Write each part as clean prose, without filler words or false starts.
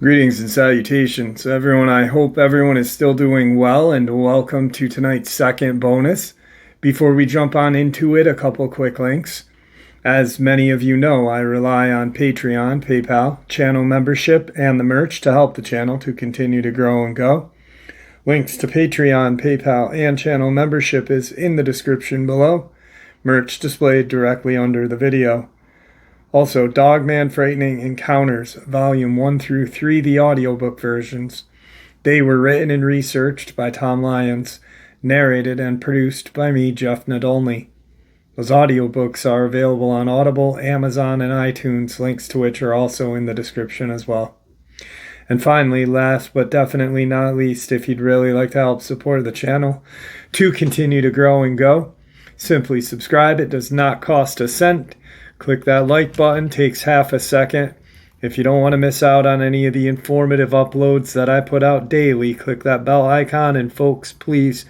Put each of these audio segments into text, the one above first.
Greetings and salutations, everyone. I hope everyone is still doing well, and welcome to tonight's second bonus. Before we jump on into it, a couple quick links. As many of you know, I rely on Patreon, PayPal, channel membership, and the merch to help the channel to continue to grow and go. Links to Patreon, PayPal, and channel membership is in the description below. Merch displayed directly under the video. Also, Dogman Frightening Encounters, Volume 1 through 3, the audiobook versions. They were written and researched by Tom Lyons, narrated and produced by me, Jeff Nadolny. Those audiobooks are available on Audible, Amazon, and iTunes, links to which are also in the description as well. And finally, last but definitely not least, if you'd really like to help support the channel to continue to grow and go, simply subscribe. It does not cost a cent. Click that like button, takes half a second. If you don't want to miss out on any of the informative uploads that I put out daily, click that bell icon, and folks, please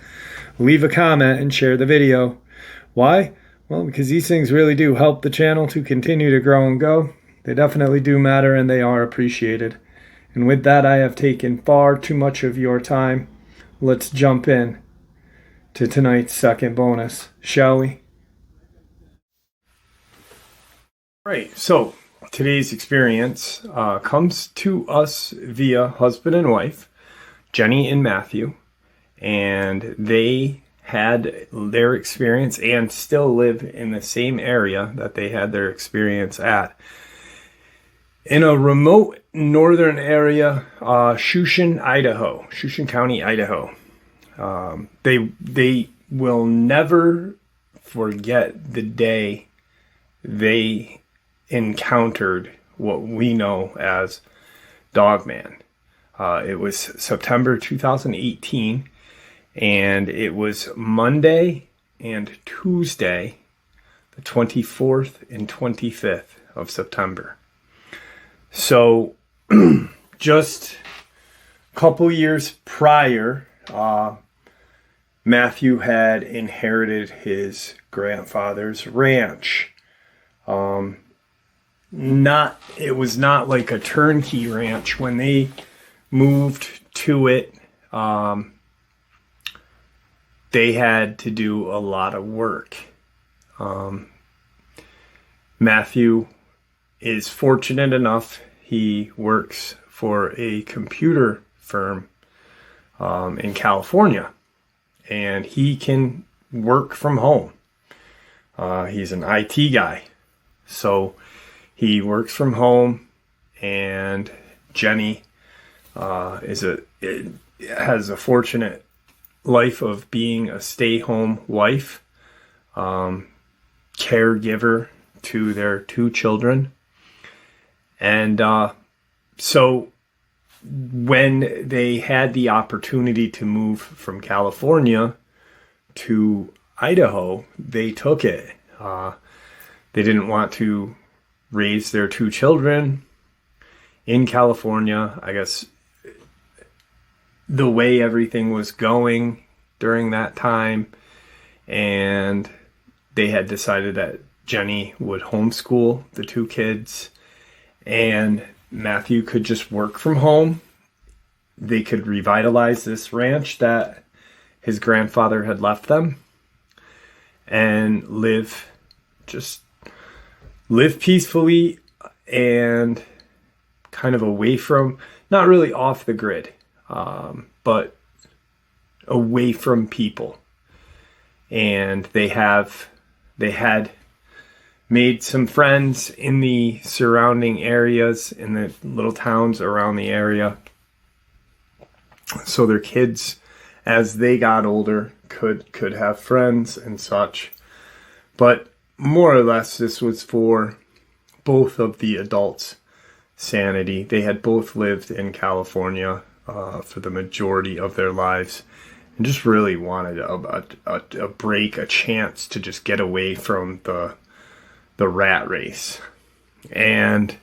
leave a comment and share the video. Why? Well, because these things really do help the channel to continue to grow and go. They definitely do matter, and they are appreciated. And with that, I have taken far too much of your time. Let's jump in to tonight's second bonus, shall we? Right, so today's experience comes to us via husband and wife, Jenny and Matthew, and they had their experience and still live in the same area that they had their experience at. In a remote northern area, Shushan, Idaho, Shushan County, Idaho. They will never forget the day they encountered what we know as Dogman. It was September 2018, and it was Monday and Tuesday, the 24th and 25th of September. So just a couple years prior, Matthew had inherited his grandfather's ranch. It was not like a turnkey ranch. When they moved to it, they had to do a lot of work. Matthew is fortunate enough, he works for a computer firm in California, and he can work from home. He's an IT guy, so he works from home, and Jenny has a fortunate life of being a stay-home wife, caregiver to their two children. And so when they had the opportunity to move from California to Idaho, they took it. They didn't want to raise their two children in California. I guess the way everything was going during that time, and they had decided that Jenny would homeschool the two kids, and Matthew could just work from home. They could revitalize this ranch that his grandfather had left them and live peacefully and kind of away from, not really off the grid, but away from people. And they had made some friends in the surrounding areas, in the little towns around the area. So their kids, as they got older, could have friends and such. But more or less, this was for both of the adults' sanity. They had both lived in California for the majority of their lives, and just really wanted a break, a chance to just get away from the rat race. And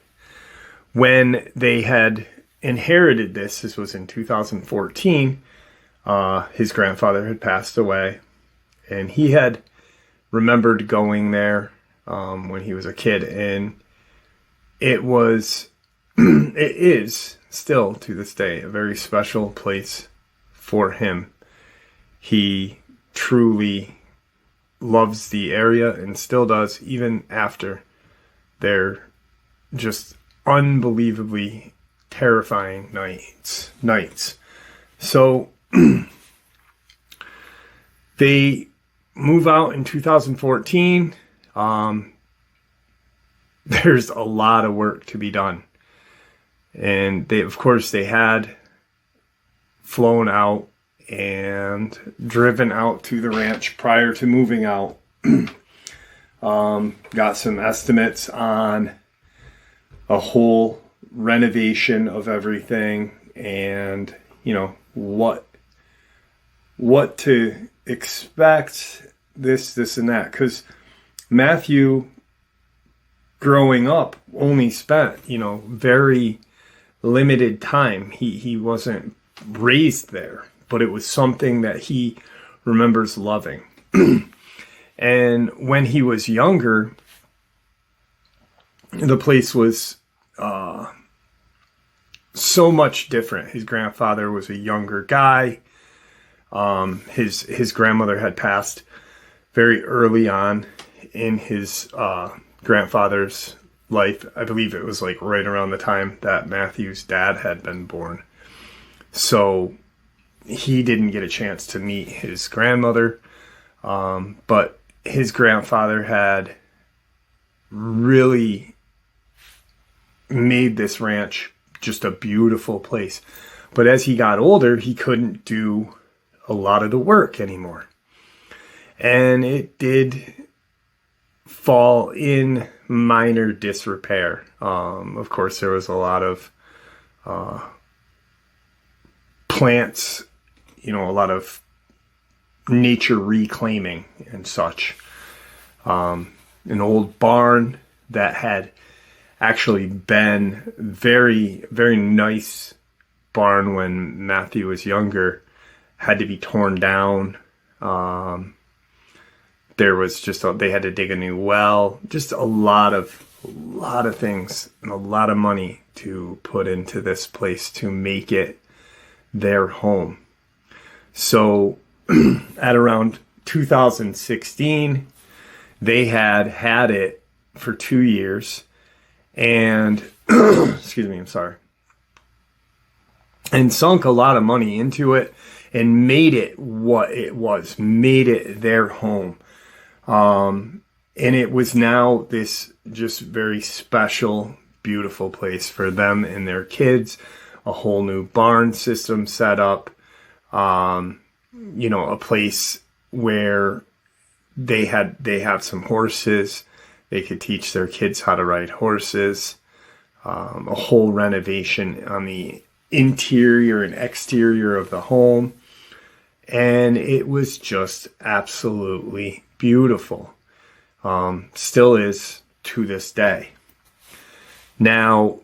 when they had inherited this was in 2014, his grandfather had passed away, and he had remembered going there when he was a kid, and it was, it is still to this day a very special place for him. He truly loves the area and still does, even after their just unbelievably terrifying nights. So they move out in 2014. There's a lot of work to be done. And they, of course, they had flown out and driven out to the ranch prior to moving out. Got some estimates on a whole renovation of everything, and what to expect, this and that, because Matthew, growing up, only spent very limited time. He wasn't raised there, but it was something that he remembers loving. And when he was younger, the place was so much different. His grandfather was a younger guy. His grandmother had passed very early on in his grandfather's life. I believe it was like right around the time that Matthew's dad had been born. So he didn't get a chance to meet his grandmother. But his grandfather had really made this ranch just a beautiful place. But as he got older, he couldn't do a lot of the work anymore. And it did fall in minor disrepair. Of course, there was a lot of plants, a lot of nature reclaiming and such. An old barn that had actually been very, very nice barn when Matthew was younger had to be torn down. There was they had to dig a new well, just a lot of things and a lot of money to put into this place to make it their home. So at around 2016, they had it for 2 years, and excuse me, I'm sorry, and sunk a lot of money into it and made it what it was, made it their home. And it was now this just very special, beautiful place for them and their kids. A whole new barn system set up, a place where they have some horses. They could teach their kids how to ride horses. A whole renovation on the interior and exterior of the home. And it was just absolutely beautiful. Still is to this day. Now,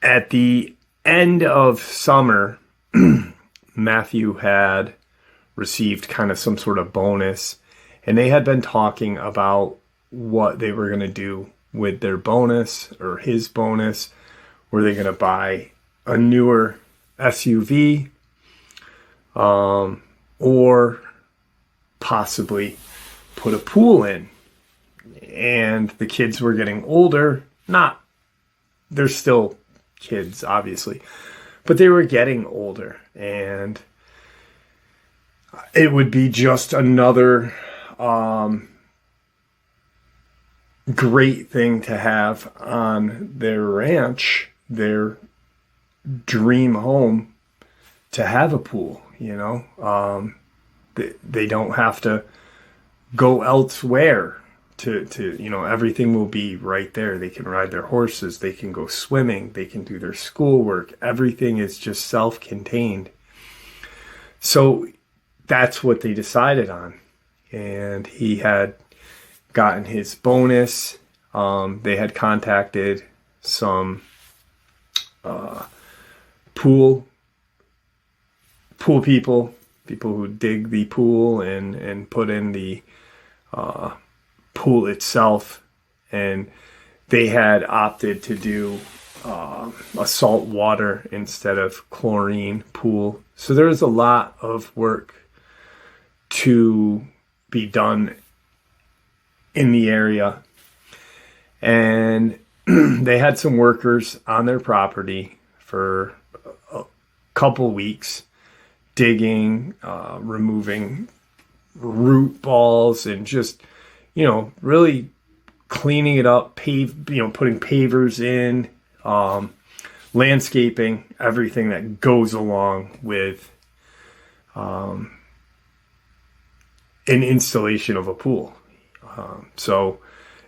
at the end of summer, Matthew had received kind of some sort of bonus, and they had been talking about what they were going to do with their bonus or his bonus. Were they going to buy a newer SUV, or possibly put a pool in? And the kids were getting older. They're still kids, obviously, but they were getting older, and it would be just another great thing to have on their ranch, their dream home, to have a pool. They don't have to go elsewhere to everything will be right there. They can ride their horses, they can go swimming, they can do their schoolwork. Everything is just self-contained. So that's what they decided on. And he had gotten his bonus. They had contacted some pool people who dig the pool and put in the pool itself, and they had opted to do a salt water instead of chlorine pool. So there's a lot of work to be done in the area. And they had some workers on their property for a couple weeks digging, removing root balls, and just, really cleaning it up, putting pavers in, landscaping, everything that goes along with an installation of a pool.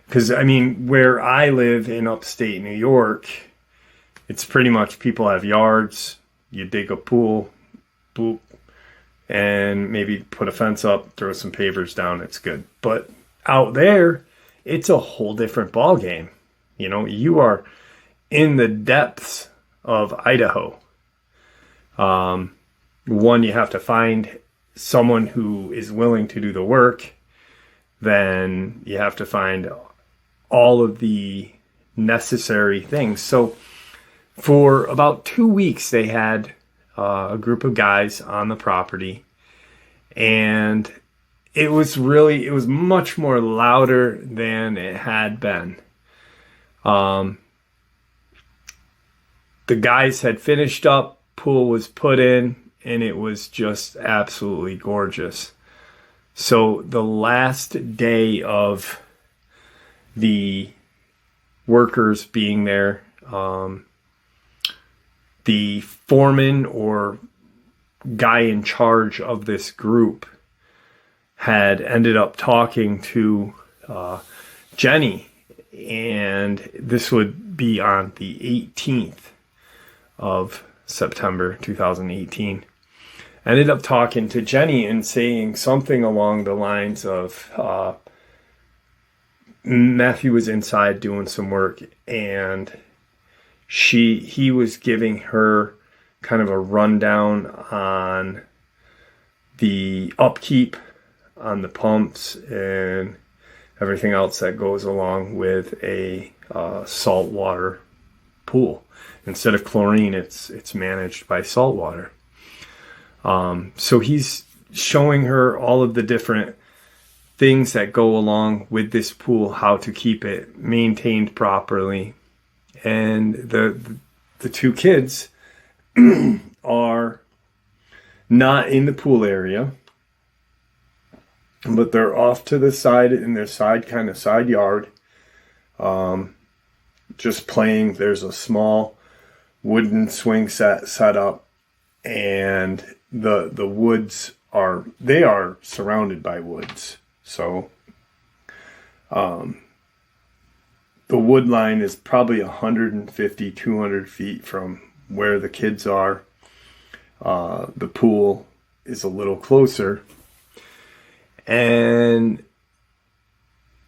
Because where I live in upstate New York, it's pretty much people have yards, you dig a pool, boop, and maybe put a fence up, throw some pavers down, it's good. But out there, it's a whole different ball game. You are in the depths of Idaho. One, you have to find someone who is willing to do the work. Then you have to find all of the necessary things. So for about 2 weeks, they had a group of guys on the property, and it was much more louder than it had been. The guys had finished up, pool was put in, and it was just absolutely gorgeous. So the last day of the workers being there, the foreman or guy in charge of this group had ended up talking to Jenny, and this would be on the 18th of September 2018. Ended up talking to Jenny and saying something along the lines of, Matthew was inside doing some work, and he was giving her kind of a rundown on the upkeep on the pumps and everything else that goes along with a saltwater pool. Instead of chlorine, it's managed by saltwater. So he's showing her all of the different things that go along with this pool, how to keep it maintained properly. And the two kids are not in the pool area, but they're off to the side in their side yard, just playing. There's a small wooden swing set up, and the woods are surrounded by woods. So the wood line is probably 150, 200 feet from where the kids are. The pool is a little closer. And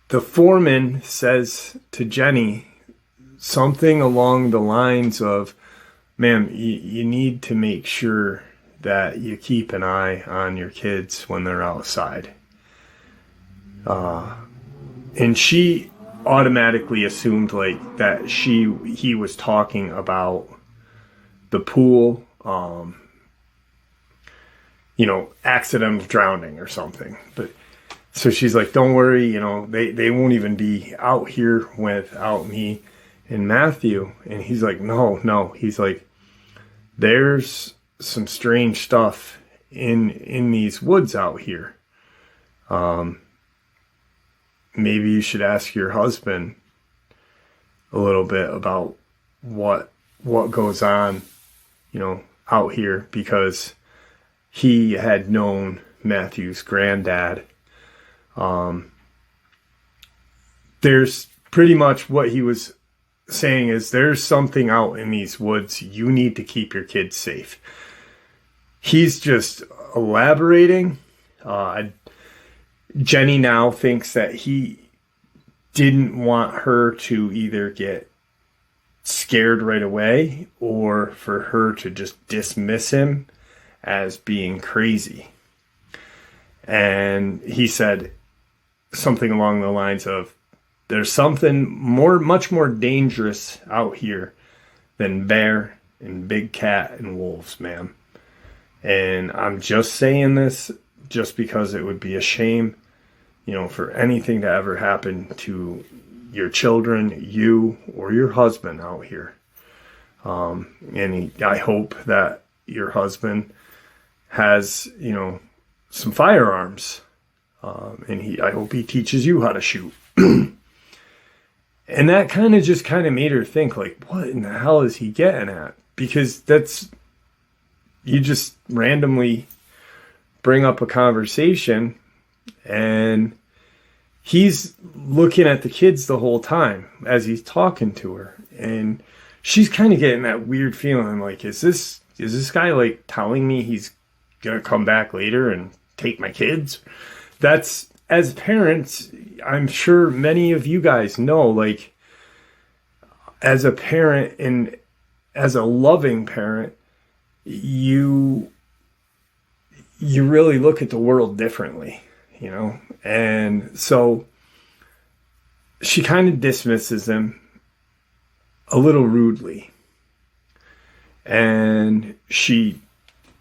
the foreman says to Jenny something along the lines of, "Ma'am, you need to make sure that you keep an eye on your kids when they're outside." And she automatically assumed that he was talking about the pool, accidental drowning or something. But so she's like, "Don't worry, they won't even be out here without me and Matthew." And he's like, no. He's like, "There's some strange stuff in these woods out here. Maybe you should ask your husband a little bit about what goes on, out here," because he had known Matthew's granddad. There's pretty much what he was saying is, there's something out in these woods. You need to keep your kids safe. He's just elaborating. Jenny now thinks that he didn't want her to either get scared right away or for her to just dismiss him as being crazy. And he said, something along the lines of, there's something much more dangerous out here than bear and big cat and wolves, ma'am. And I'm just saying this just because it would be a shame, for anything to ever happen to your children, you, or your husband out here. I hope that your husband has, some firearms. I hope he teaches you how to shoot. And that kind of made her think, like, what in the hell is he getting at? Because you just randomly bring up a conversation and he's looking at the kids the whole time as he's talking to her. And she's kind of getting that weird feeling, like, is this guy, like, telling me he's going to come back later and take my kids? That's, as parents, I'm sure many of you guys know, like, as a parent and as a loving parent, you really look at the world differently, And so she kind of dismisses him a little rudely. And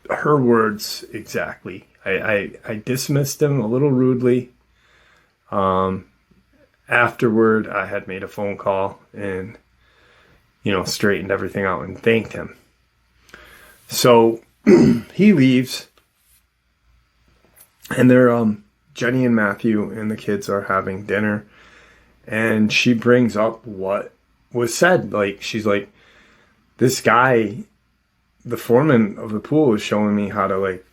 her words exactly, I dismissed him a little rudely. Afterward, I had made a phone call and, straightened everything out and thanked him. So he leaves, and they're, Jenny and Matthew and the kids are having dinner, and she brings up what was said. Like, she's like, this guy, the foreman of the pool, is showing me how to, like,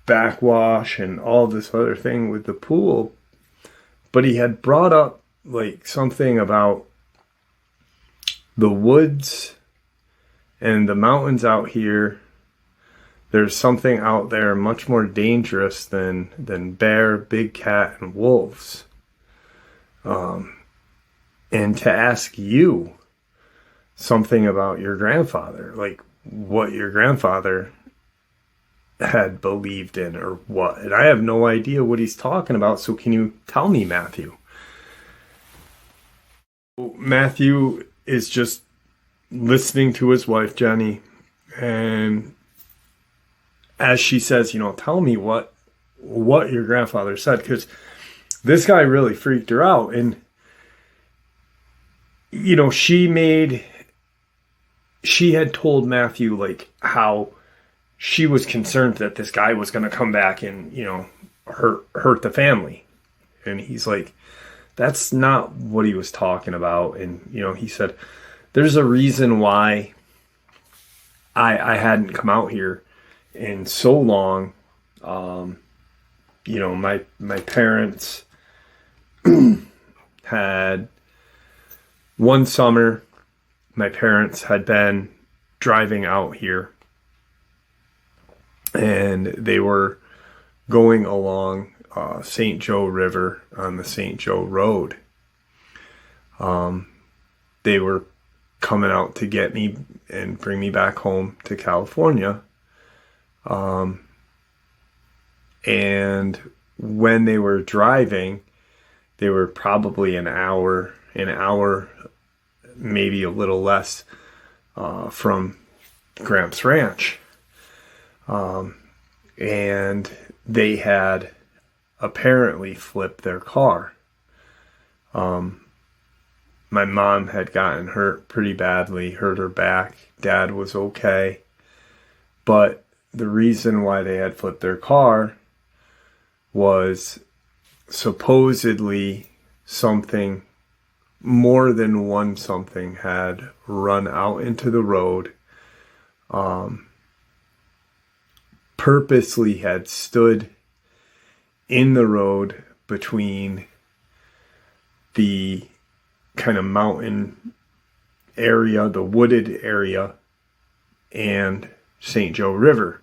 backwash and all this other thing with the pool. But he had brought up, like, something about the woods and the mountains out here. There's something out there much more dangerous than bear, big cat, and wolves. And to ask you something about your grandfather, like what your grandfather had believed in or what. And I have no idea what he's talking about, so can you tell me, Matthew? Matthew is just listening to his wife, Jenny, and as she says, tell me what your grandfather said, because this guy really freaked her out. And, she had told Matthew, like, how she was concerned that this guy was going to come back and, hurt the family. And he's like, that's not what he was talking about. And, he said, there's a reason why I hadn't come out here in so long. My parents had one summer, my parents had been driving out here, and they were going along St. Joe River on the St. Joe Road. They were coming out to get me and bring me back home to California. And when they were driving, they were probably an hour, maybe a little less, from Gramps Ranch. And they had apparently flipped their car. My mom had gotten hurt pretty badly, hurt her back. Dad was okay. But the reason why they had flipped their car was supposedly something, more than one something, had run out into the road, purposely had stood in the road between the kind of mountain area, the wooded area, and St. Joe River.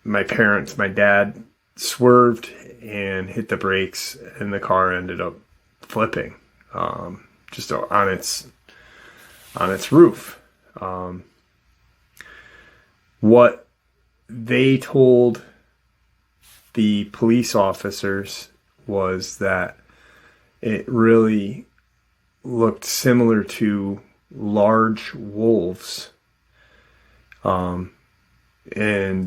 My dad swerved and hit the brakes, and the car ended up flipping, just on its roof. What they told the police officers was that it really looked similar to large wolves. And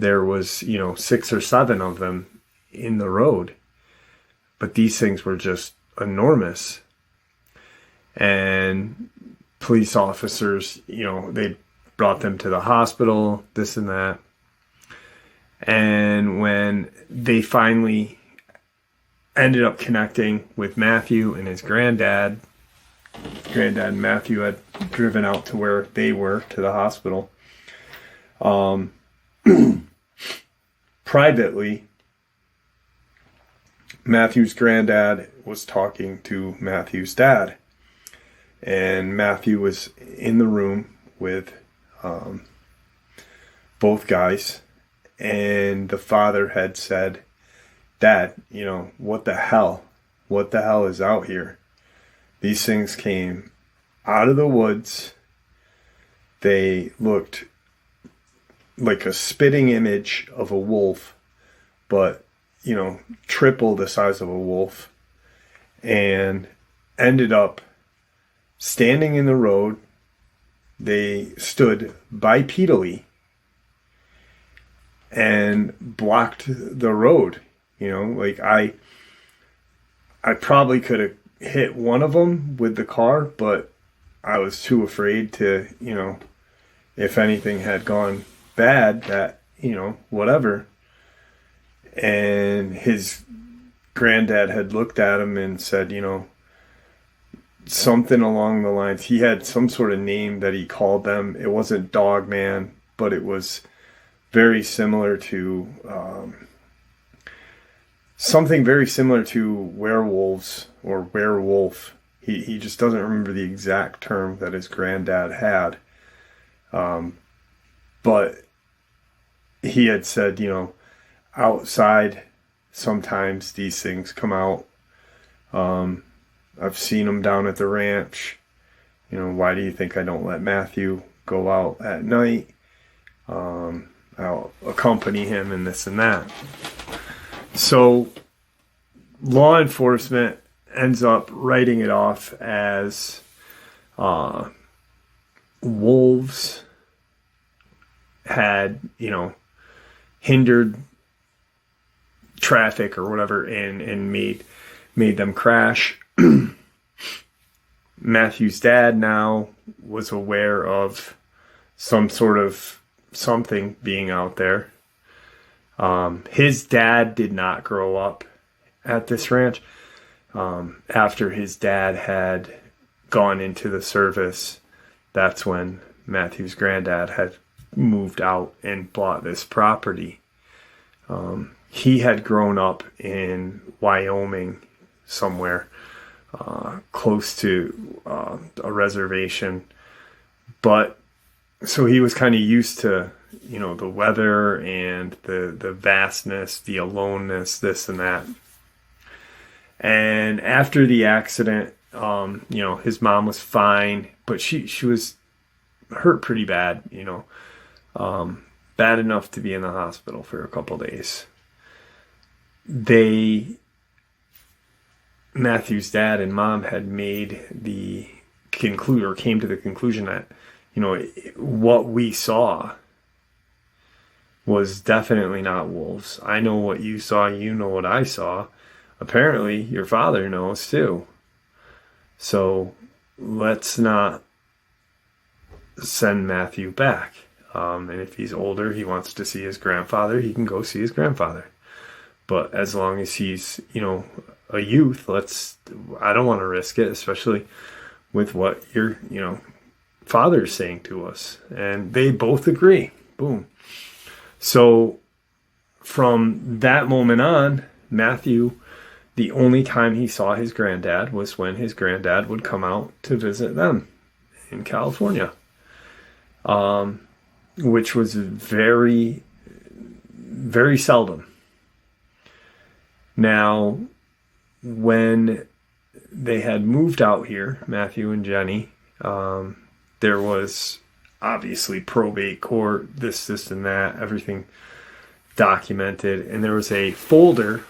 there was, 6 or 7 of them in the road. But these things were just enormous. And police officers, they brought them to the hospital, this and that. And when they finally ended up connecting with Matthew and his granddad and Matthew had driven out to where they were, to the hospital. Privately, Matthew's granddad was talking to Matthew's dad. And Matthew was in the room with both guys. And the father had said, "Dad, what the hell? What the hell is out here? These things came out of the woods. They looked like a spitting image of a wolf, but, triple the size of a wolf, and ended up standing in the road. They stood bipedally and blocked the road. I probably could have hit one of them with the car, but I was too afraid to, if anything had gone bad, that, whatever." And his granddad had looked at him and said, something along the lines, he had some sort of name that he called them. It wasn't Dogman, but it was very similar to something very similar to werewolves or werewolf. He just doesn't remember the exact term that his granddad had. But he had said, outside, sometimes these things come out. I've seen them down at the ranch. Why do you think I don't let Matthew go out at night? I'll accompany him and this and that. So law enforcement ends up writing it off as wolves had, hindered traffic or whatever and made them crash. Matthew's dad now was aware of some sort of something being out there. His dad did not grow up at this ranch. After his dad had gone into the service, that's when Matthew's granddad had moved out and bought this property. He had grown up in Wyoming somewhere, close to a reservation. But so he was kind of used to, the weather and the vastness, the aloneness, this and that. And after the accident, his mom was fine, but she was hurt pretty bad, bad enough to be in the hospital for a couple days. Matthew's dad and mom had made came to the conclusion that, what we saw was definitely not wolves. I know what you saw, you know what I saw. Apparently, your father knows too. So let's not send Matthew back. And if he's older, he wants to see his grandfather, he can go see his grandfather. But as long as he's, a youth, I don't want to risk it, especially with what your, father's saying to us. And they both agree. Boom. So from that moment on, Matthew, the only time he saw his granddad was when his granddad would come out to visit them in California, which was very, very seldom. Now, when they had moved out here, Matthew and Jenny, there was obviously probate court, this and that, everything documented. And there was a folder,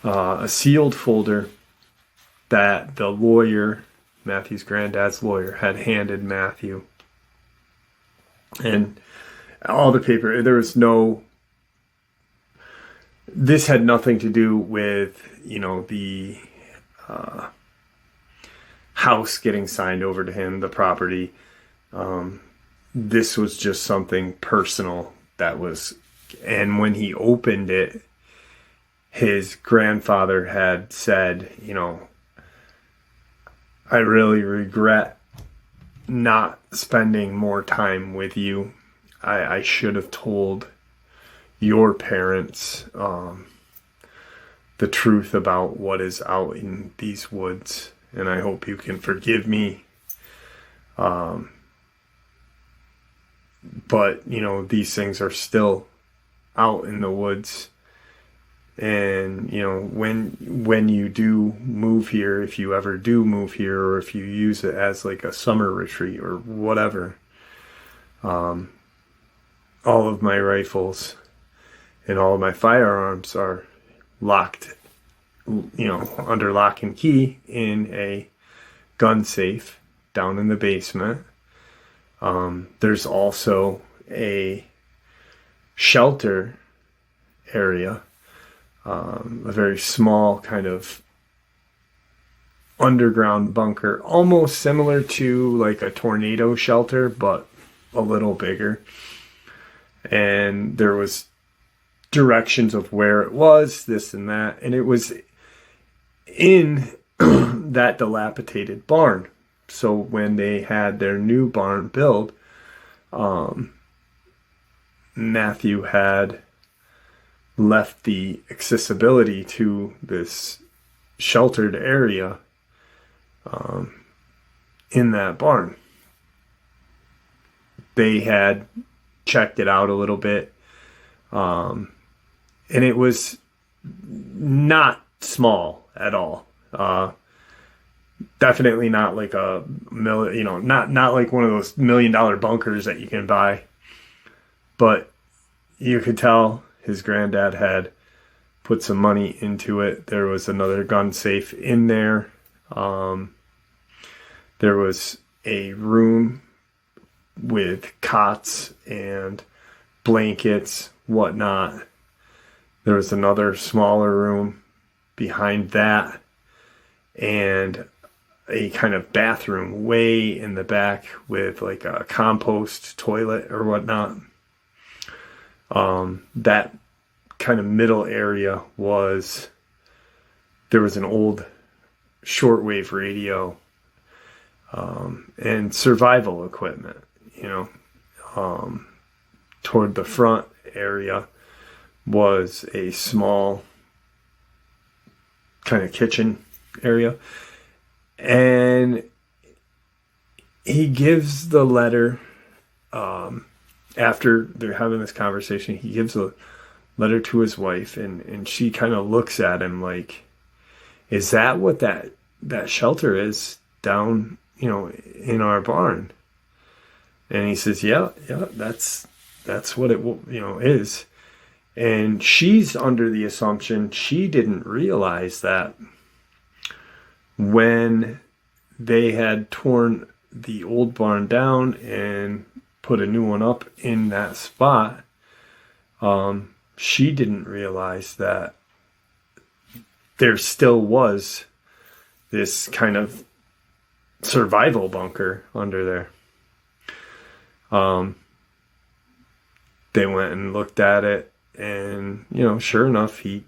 a sealed folder, that the lawyer, Matthew's granddad's lawyer, had handed Matthew. And all the paper, there was no, this had nothing to do with, the house getting signed over to him, the property. This was just something personal that was, and when he opened it, his grandfather had said, I really regret not spending more time with you. I should have told your parents the truth about what is out in these woods, and I hope you can forgive me. But, these things are still out in the woods. And, when you do move here, if you ever do move here, or if you use it as like a summer retreat or whatever, all of my rifles and all of my firearms are locked, under lock and key in a gun safe down in the basement. There's also a shelter area, a very small kind of underground bunker, almost similar to like a tornado shelter, but a little bigger. And there was directions of where it was, this and that, and it was in that dilapidated barn. So when they had their new barn built, Matthew had left the accessibility to this sheltered area in that barn. They had checked it out a little bit, and it was not small at all. Definitely not like not like one of those $1 million bunkers that you can buy. But you could tell his granddad had put some money into it. There was another gun safe in there. There was a room with cots and blankets, whatnot. There was another smaller room behind that, and a kind of bathroom way in the back with like a compost toilet or whatnot. That kind of middle area there was an old shortwave radio, and survival equipment, toward the front area was a small kind of kitchen area. And he gives the letter, after they're having this conversation, he gives a letter to his wife, and she kind of looks at him like, is that what that shelter is down, in our barn? And he says, yeah, that's what it, is. And she's under the assumption she didn't realize that when they had torn the old barn down and put a new one up in that spot, she didn't realize that there still was this kind of survival bunker under there. They went and looked at it, and, sure enough, he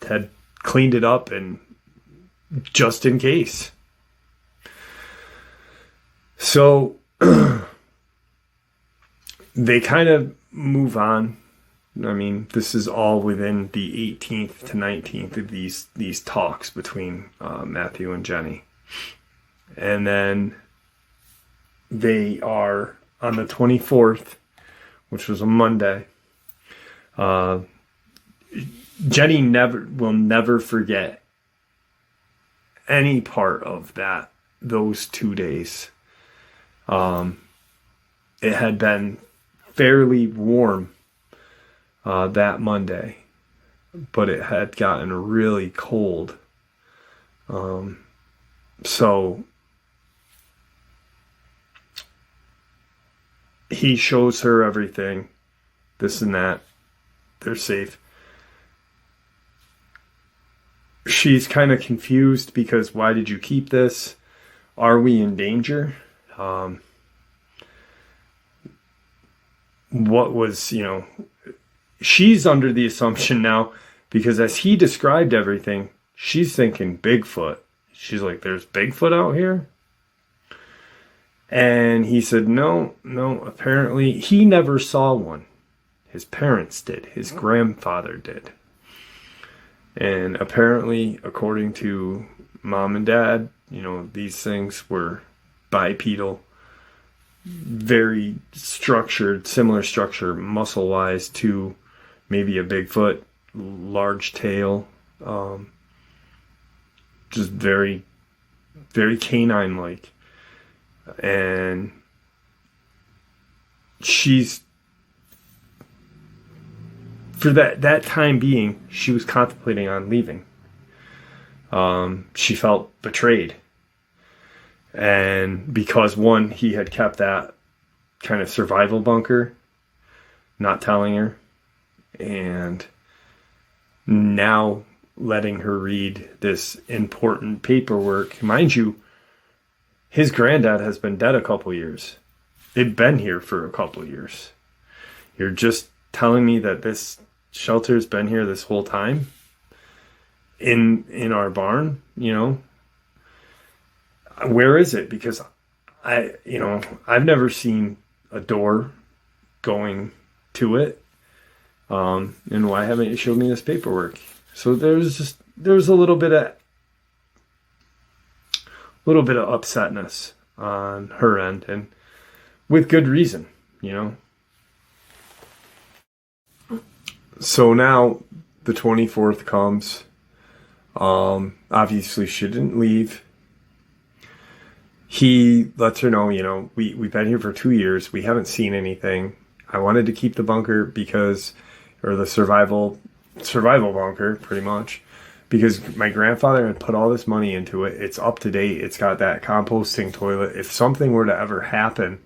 had cleaned it up, and just in case. So they kind of move on. I mean, this is all within the 18th to 19th of these talks between Matthew and Jenny. And then they are on the 24th, which was a Monday. Jenny will never forget any part of those 2 days. It had been fairly warm that Monday, but it had gotten really cold. So he shows her everything, this and that. They're safe. She's kind of confused because why did you keep this? Are we in danger? What was, she's under the assumption now, because as he described everything, she's thinking Bigfoot. She's like, there's Bigfoot out here? And he said, no, apparently he never saw one. His parents did. His grandfather did. And apparently, according to mom and dad, these things were bipedal, very structured, similar structure, muscle-wise to maybe a Bigfoot, large tail, just very, very canine-like. And she's, for that time being, she was contemplating on leaving. She felt betrayed. And because, one, he had kept that kind of survival bunker, not telling her, and now letting her read this important paperwork. Mind you, his granddad has been dead a couple years. They'd been here for a couple years. You're just telling me that this shelter's been here this whole time? In our barn, Where is it? Because I've never seen a door going to it. And why haven't you showed me this paperwork? So there's a little bit of upsetness on her end, and with good reason, So now the 24th comes. Obviously she didn't leave. He lets her know, we've been here for 2 years. We haven't seen anything. I wanted to keep the bunker or the survival bunker, pretty much, because my grandfather had put all this money into it. It's up to date. It's got that composting toilet. If something were to ever happen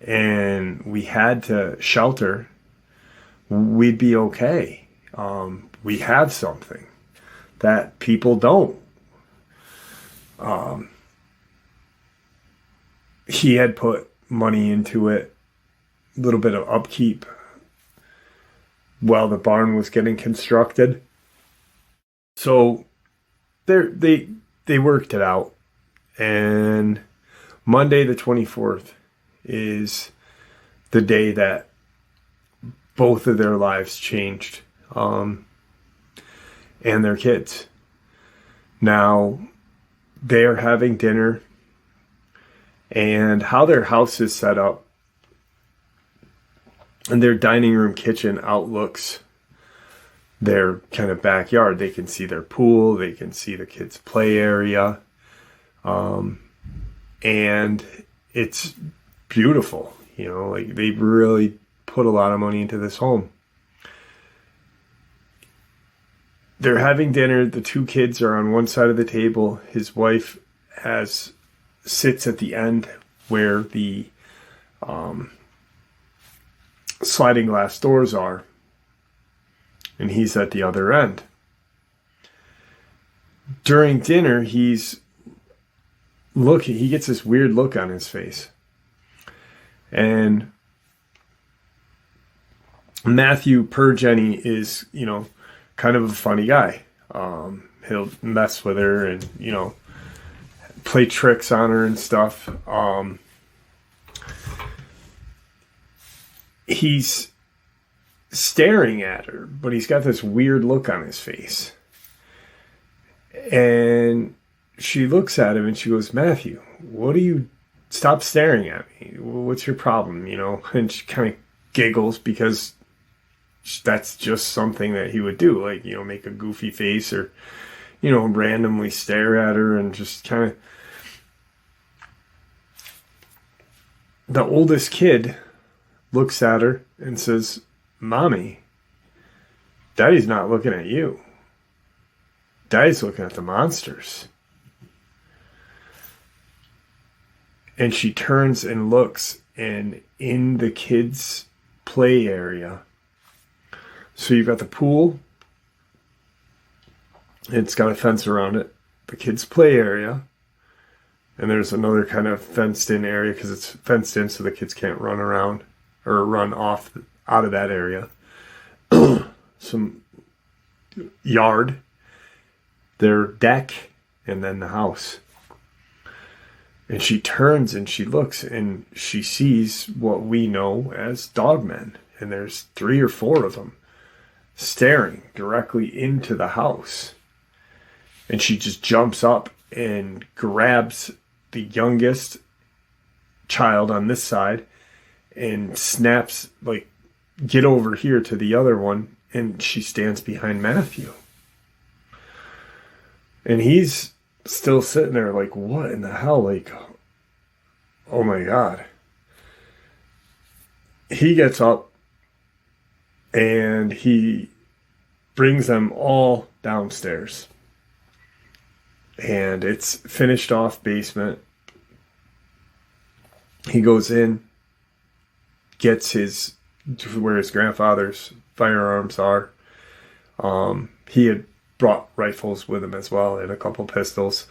and we had to shelter, we'd be okay. We have something that people don't. He had put money into it, a little bit of upkeep while the barn was getting constructed. So they worked it out. And Monday the 24th is the day that both of their lives changed, and their kids. Now, they're having dinner, and how their house is set up, and their dining room kitchen outlooks their kind of backyard. They can see their pool, they can see the kids' play area, and it's beautiful. They really put a lot of money into this home. They're having dinner. The two kids are on one side of the table. His wife sits at the end where the sliding glass doors are, and he's at the other end. During dinner, he gets this weird look on his face. And Matthew, per Jenny, is, kind of a funny guy. He'll mess with her and, play tricks on her and stuff. He's staring at her, but he's got this weird look on his face. And she looks at him and she goes, "Matthew, stop staring at me. What's your problem?" And she kind of giggles because that's just something that he would do, make a goofy face or, randomly stare at her and just kind of. The oldest kid looks at her and says, "Mommy, Daddy's not looking at you. Daddy's looking at the monsters. And she turns and looks, and in the kids' play area, so you've got the pool, it's got a fence around it, the kids' play area, and there's another kind of fenced-in area because it's fenced in so the kids can't run around or run off out of that area. Some yard, their deck, and then the house. And she turns and she looks and she sees what we know as dogmen. And there's 3 or 4 of them staring directly into the house. And she just jumps up and grabs the youngest child on this side and snaps, like, get over here to the other one. And she stands behind Matthew. And he's still sitting there like, what in the hell? Like, oh my God. He gets up and he brings them all downstairs. And it's finished off basement. He goes in, gets where his grandfather's firearms are. He had brought rifles with him as well and a couple pistols.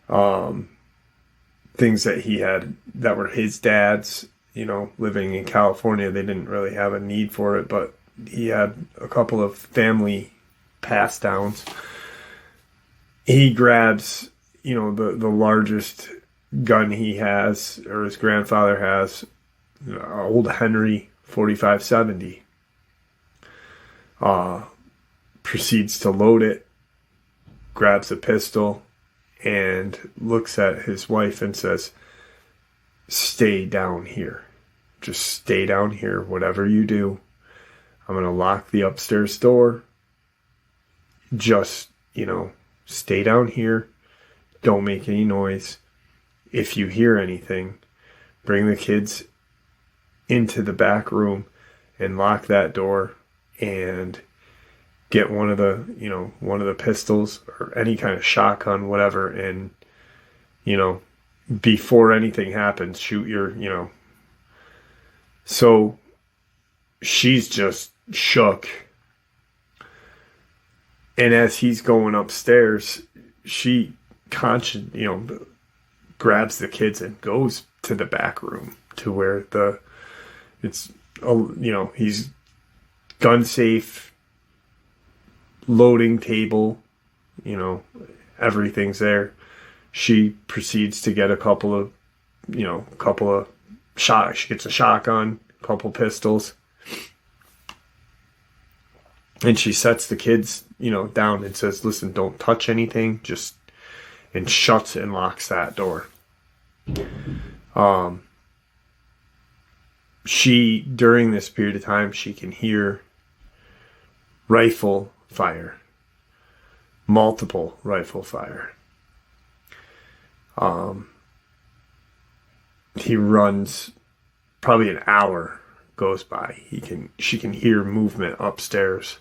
Things that he had that were his dad's, living in California. They didn't really have a need for it, but he had a couple of family pass downs. He grabs, the largest gun he has, or his grandfather has, old Henry 4570. Proceeds to load it, grabs a pistol, and looks at his wife and says, stay down here. Just stay down here, whatever you do. I'm going to lock the upstairs door. Just, stay down here. Don't make any noise. If you hear anything, bring the kids into the back room and lock that door and get one of the pistols or any kind of shotgun, whatever, and, before anything happens, shoot your. So she's just shook. And as he's going upstairs, she grabs the kids and goes to the back room to where he's gun safe, loading table, everything's there. She proceeds to get a couple of shots. She gets a shotgun, a couple pistols, and she sets the kids, down and says, listen, don't touch anything, and shuts and locks that door. She, during this period of time, she can hear rifle fire, multiple rifle fire. He runs, probably an hour goes by. She can hear movement upstairs.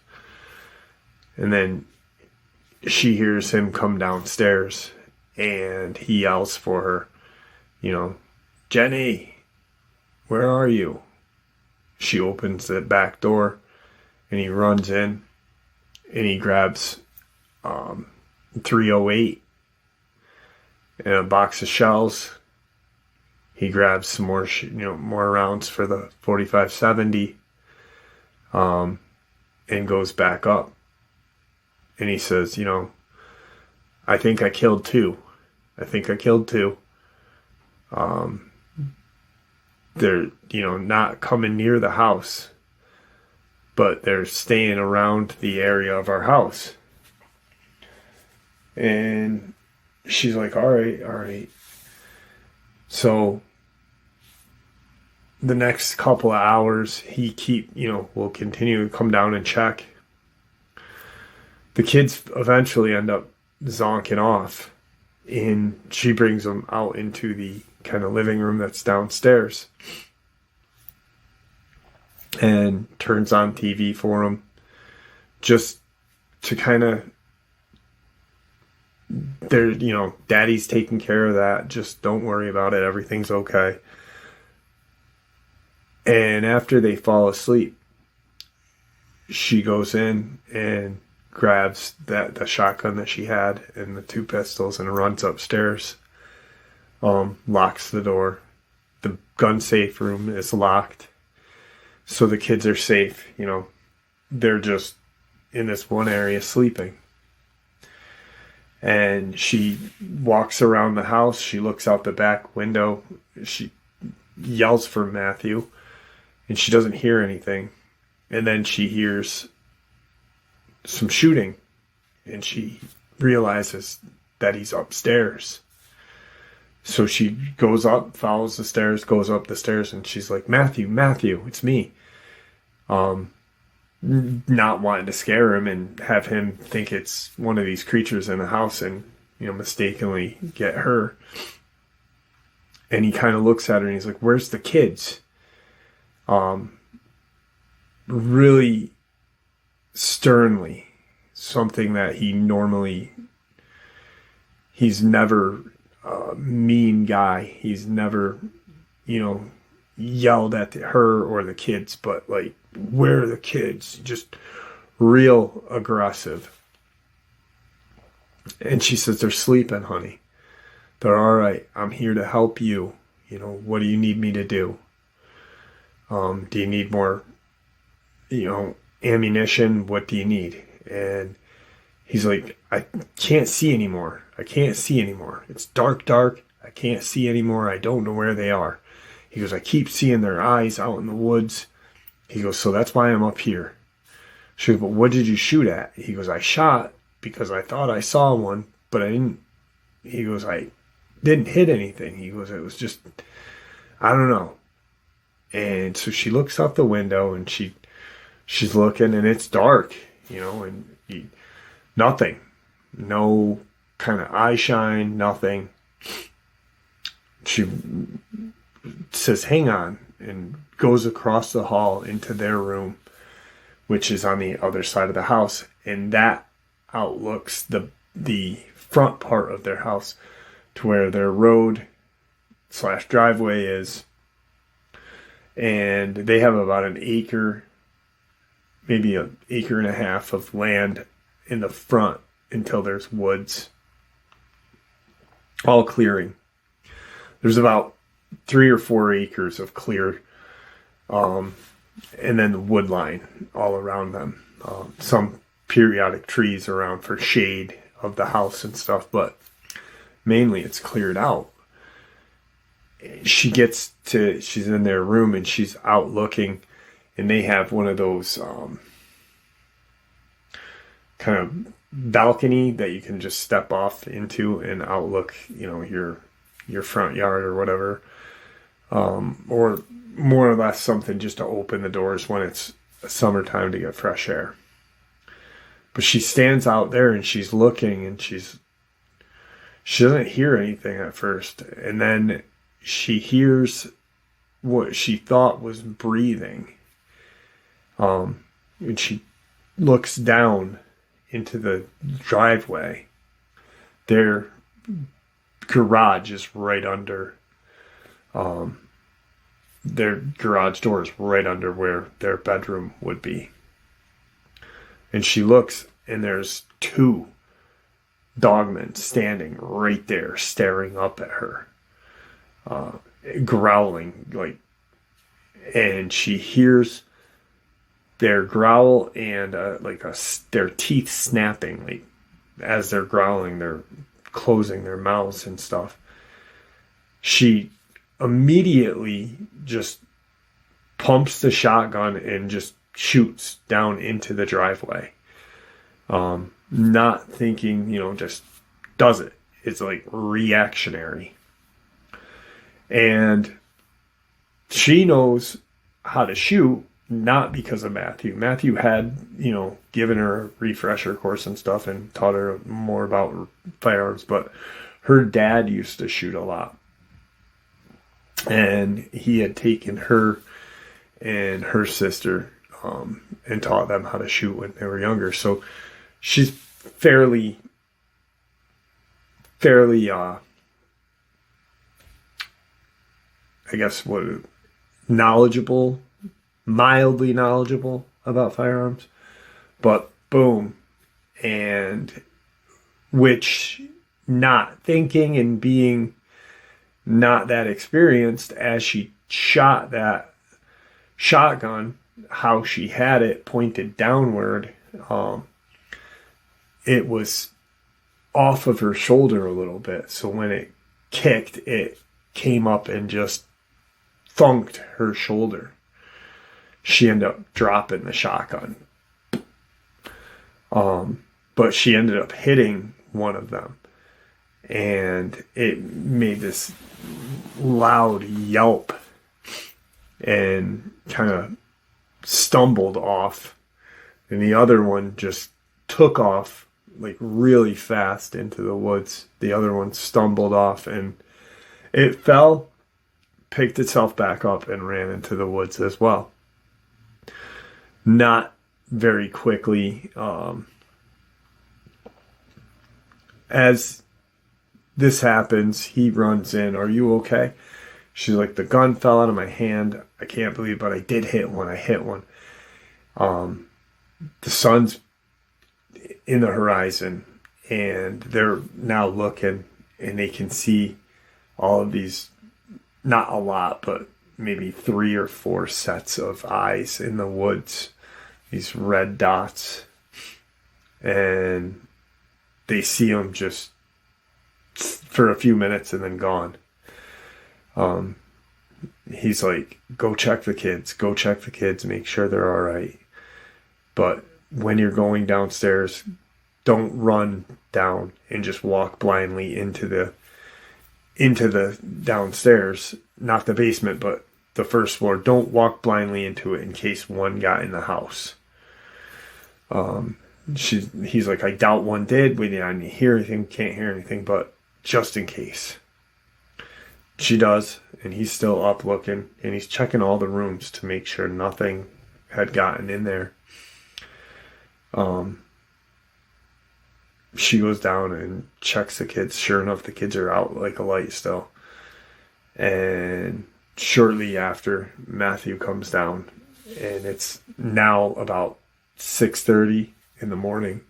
And then she hears him come downstairs and he yells for her, Jenny, where are you? She opens the back door and he runs in and he grabs 308 and a box of shells. He grabs some more, more rounds for the 4570, and goes back up. And he says, I think I killed 2. They're, not coming near the house, but they're staying around the area of our house. And she's like, all right. So the next couple of hours, will continue to come down and check. The kids eventually end up zonking off, and she brings them out into the kind of living room that's downstairs and turns on TV for them, just to kind of, daddy's taking care of that. Just don't worry about it. Everything's okay. And after they fall asleep, she goes in and grabs the shotgun that she had and the 2 pistols and runs upstairs. Locks the door. The gun safe room is locked. So the kids are safe. They're just in this one area sleeping. And she walks around the house. She looks out the back window. She yells for Matthew, and she doesn't hear anything. And then she hears some shooting, and she realizes that he's upstairs. So she goes up, follows the stairs, goes up the stairs, and she's like, Matthew, it's me. Not wanting to scare him and have him think it's one of these creatures in the house and, mistakenly get her. And he kind of looks at her and he's like, where's the kids? Really sternly, something that he's never a mean guy. He's never, yelled at her or the kids, but like, where are the kids? Just real aggressive. And she says, they're sleeping, honey. They're all right. I'm here to help you. What do you need me to do? Do you need more, ammunition? What do you need? And he's like, I can't see anymore. It's dark. I can't see anymore. I don't know where they are. He goes, I keep seeing their eyes out in the woods. He goes, so that's why I'm up here. She goes, but what did you shoot at? He goes, I shot because I thought I saw one, but I didn't. He goes, I didn't hit anything. He goes, it was just, I don't know. And so she looks out the window and she's looking and it's dark, and nothing. No kind of eye shine, nothing. She says, hang on, and goes across the hall into their room, which is on the other side of the house, and that outlooks the front part of their house to where their road / driveway is. And they have about an acre, maybe an acre and a half of land in the front until there's woods, all clearing. There's about 3 or 4 acres of clear, and then the wood line all around them. Some periodic trees around for shade of the house and stuff, but mainly it's cleared out. She's in their room and she's out looking, and they have one of those kind of balcony that you can just step off into and outlook, your front yard or whatever, or more or less something just to open the doors when it's summertime to get fresh air. But she stands out there and she's looking, and she doesn't hear anything at first, and then she hears what she thought was breathing, and she looks down into the driveway. Their garage is right under, their garage door is right under where their bedroom would be. And she looks, and there's 2 dogmen standing right there, staring up at her, growling, and she hears their growl and their teeth snapping, as they're growling, they're closing their mouths and stuff. She immediately just pumps the shotgun and just shoots down into the driveway. Not thinking, just does it. It's reactionary. And she knows how to shoot, not because of Matthew. Matthew had, given her a refresher course and stuff and taught her more about firearms, but her dad used to shoot a lot. And he had taken her and her sister and taught them how to shoot when they were younger. So she's fairly I guess knowledgeable, mildly knowledgeable about firearms. But boom, and which, not thinking and being not that experienced, as she shot that shotgun, how she had it pointed downward, it was off of her shoulder a little bit. So when it kicked, it came up and just thunked her shoulder. She ended up dropping the shotgun. But she ended up hitting one of them, and it made this loud yelp and kind of stumbled off, and the other one just took off like really fast into the woods. The other one stumbled off, and it fell, picked itself back up, and ran into the woods as well. Not very quickly. As this happens, he runs in. "Are you okay?" She's like, "The gun fell out of my hand. I can't believe it, but I did hit one. I hit one." The sun's in the horizon, and they're now looking, and they can see all of these, not a lot, but maybe 3 or 4 sets of eyes in the woods, these red dots, and they see them just for a few minutes and then gone. He's like, "Go check the kids, make sure they're all right. But when you're going downstairs, don't run down and just walk blindly into the downstairs, not the basement, but the first floor. Don't walk blindly into it in case one got in the house." He's like, "I doubt one did. We didn't hear anything, can't hear anything, but just in case." She does, and he's still up looking, and he's checking all the rooms to make sure nothing had gotten in there. She goes down and checks the kids. Sure enough, the kids are out like a light still. And shortly after, Matthew comes down, and it's now about 6:30 in the morning.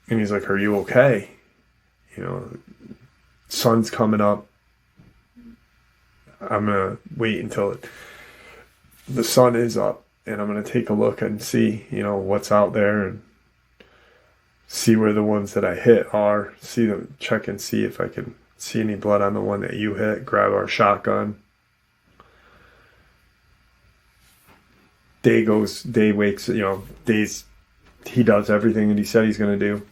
And he's like, "Are you okay? Sun's coming up. I'm going to wait until the sun is up, and I'm going to take a look and see, what's out there, and see where the ones that I hit are, check and see if I can see any blood on the one that you hit, grab our shotgun." Day wakes, he does everything that he said he's going to do.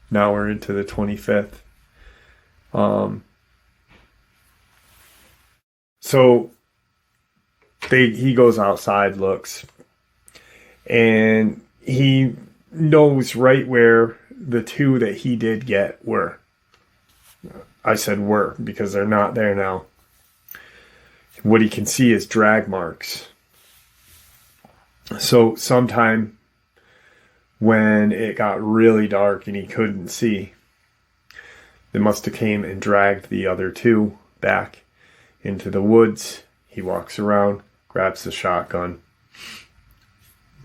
Now we're into the 25th. So he goes outside, looks, and he knows right where the 2 that he did get were. I said were because they're not there now. What he can see is drag marks. So sometime when it got really dark and he couldn't see, they must have came and dragged the other 2 back into the woods. He walks around, grabs the shotgun,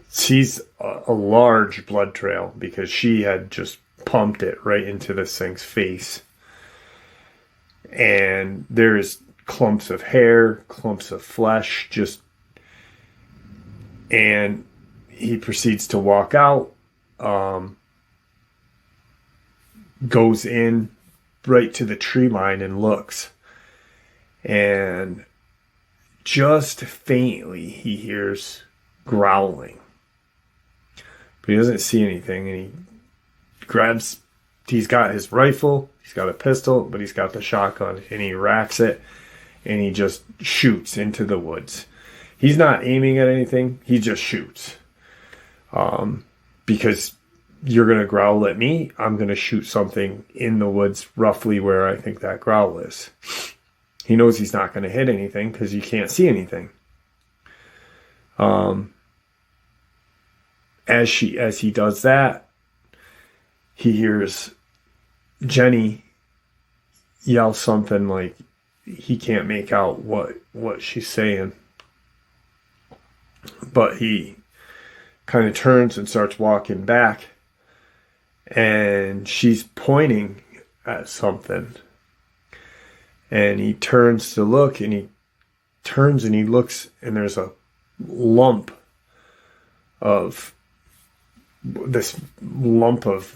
sees a large blood trail because she had just pumped it right into this thing's face. And there's clumps of hair, clumps of flesh, and he proceeds to walk out, goes in right to the tree line and looks. And just faintly he hears growling. But he doesn't see anything, and he's got his rifle, he's got a pistol, but he's got the shotgun, and he racks it, and he just shoots into the woods. He's not aiming at anything, he just shoots. Because you're going to growl at me, I'm going to shoot something in the woods roughly where I think that growl is. He knows he's not going to hit anything because you can't see anything. as he does that, he hears Jenny yell something like he can't make out what she's saying. But he kind of turns and starts walking back, and she's pointing at something. And he turns to look, and he turns and he looks, and there's a lump of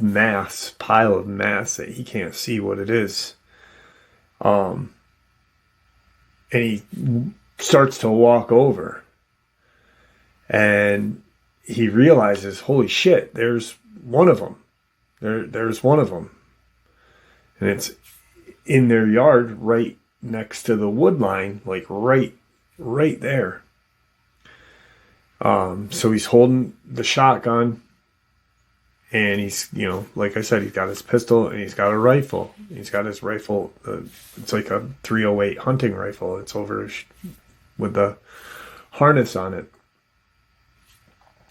mass, pile of mass that he can't see what it is. And he starts to walk over, and he realizes, holy shit, there's one of them. There's one of them. And it's in their yard right next to the wood line, like right there. So he's holding the shotgun, and he's, like I said, he's got his pistol and he's got a rifle. He's got his rifle. It's like a 308 hunting rifle. It's over with the harness on it.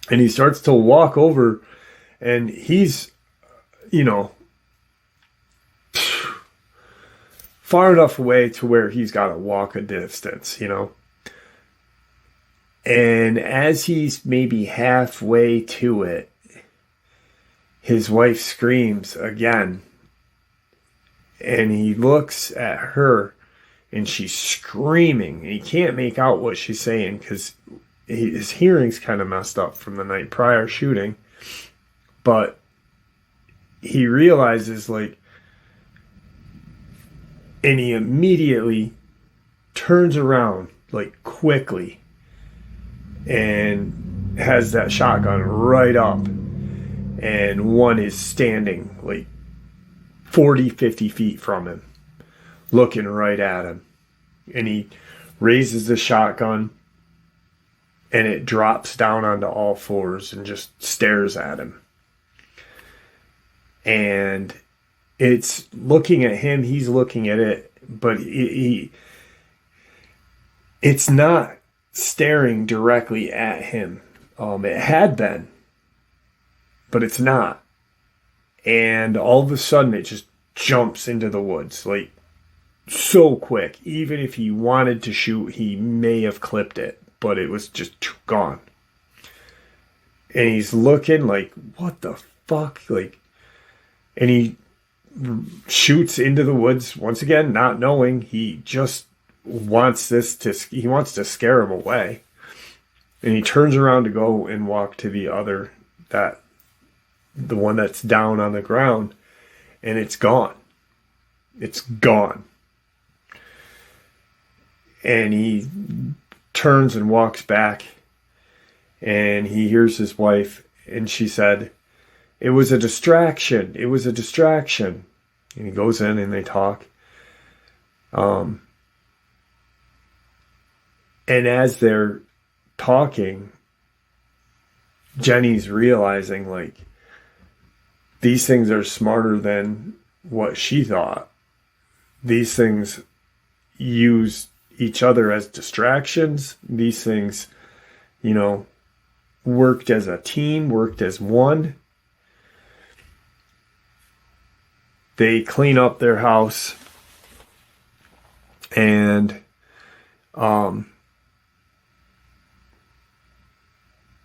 And he starts to walk over, and he's, far enough away to where he's got to walk a distance, And as he's maybe halfway to it, his wife screams again. And he looks at her, and she's screaming. And he can't make out what she's saying because his hearing's kind of messed up from the night prior shooting. But he realizes, and he immediately turns around, quickly, and has that shotgun right up. And one is standing 40, 50 feet from him, looking right at him. And he raises the shotgun, and it drops down onto all fours and just stares at him. And it's looking at him, he's looking at it, but it's not staring directly at him. It had been, but it's not. And all of a sudden it just jumps into the woods, so quick. Even if he wanted to shoot, he may have clipped it, but it was just gone. And he's looking what the fuck? And he shoots into the woods once again, not knowing. He just wants to scare him away. And he turns around to go and walk to the one that's down on the ground, and it's gone. It's gone. And he turns and walks back, and he hears his wife, and she said, "It was a distraction. It was a distraction." And he goes in and they talk. And as they're talking, Jenny's realizing these things are smarter than what she thought. These things use each other as distractions. These things, worked as a team, worked as one. They clean up their house, and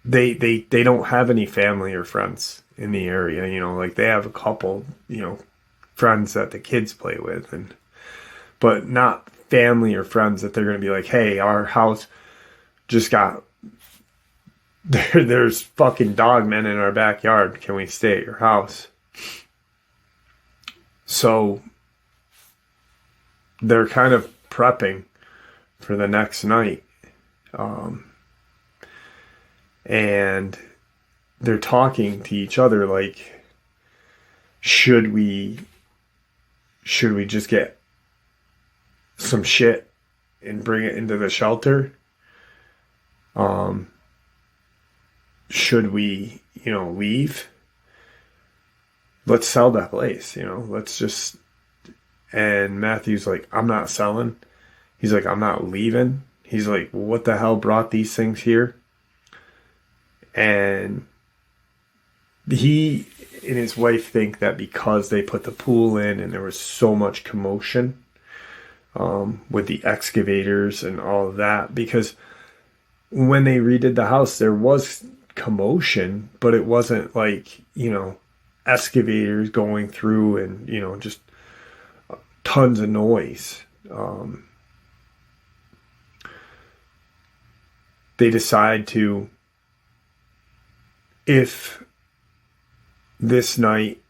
they don't have any family or friends in the area. They have a couple, friends that the kids play with, but not family or friends that they're going to be like, "Hey, our house just got there's fucking dogmen in our backyard. Can we stay at your house?" So they're kind of prepping for the next night. And they're talking to each other should we just get some shit and bring it into the shelter? Should we, leave? Let's sell that place, let's just. And Matthew's like, "I'm not selling." He's like, "I'm not leaving." He's like, "What the hell brought these things here?" And he and his wife think that because they put the pool in and there was so much commotion with the excavators and all of that, because when they redid the house, there was commotion, but it wasn't like, excavators going through and, just tons of noise. They decide to, if this night